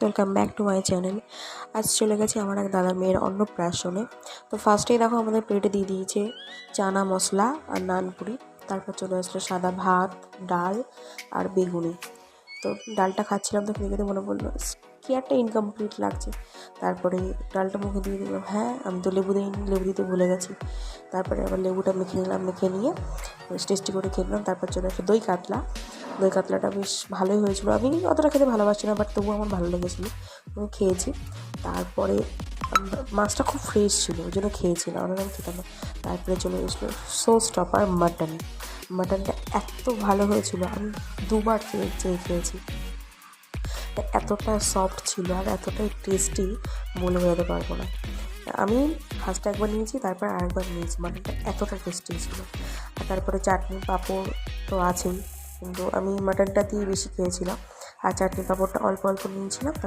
Welcome back to my channel. আজ চলে গেছে আমার এক দাদার মেয়ের অন্নপ্রাশনে। তো ফার্স্টেই দেখো আমাদের প্লেটে দিয়ে দিয়েছে চানা মশলা আর নানপুরি। তারপর চলে আসলো সাদা ভাত, ডাল আর বেগুনি। তো ডালটা খাচ্ছিলাম তো খেতে খেতে মনে পড়লো কি একটা ইনকমপ্লিট লাগছে। তারপরে ডালটা মুখে দিয়ে দিলাম, হ্যাঁ আমি তো লেবু দিইনি, লেবু দিতে ভুলে গেছি। তারপরে আবার লেবুটা মেখে নিলাম, মেখে নিয়ে টেস্টি করে খেয়ে নিলাম। তারপর চলে আসলো দই কাতলা। দই কাতলাটা বেশ ভালোই হয়েছিলো। আমি অতটা খেতে ভালোবাসি না, বাট তবুও আমার ভালো লেগেছিলো, আমি খেয়েছি। তারপরে মাছটা খুব ফ্রেশ ছিল, ওই জন্য খেয়েছিলাম, অনেক আমি খেতাম না। তারপরে চলে এসলো শো স্টপার মাটন। মাটনটা এত ভালো হয়েছিল, আমি দুবার খেয়েছি। এতটা সফট ছিল আর এতটাই টেস্টি বলে বোঝাতে পারবো না। আমি ফার্স্ট একবার নিয়েছি, তারপর আরেকবার নিয়েছি। মাটনটা এতটা টেস্টি ছিল। আর তারপরে চাটনি পাঁপড় তো আছেই, কিন্তু আমি মাটনটা দিয়ে বেশি খেয়েছিলাম। আর চাটনি পাঁপড়টা অল্প অল্প নিয়েছিলাম।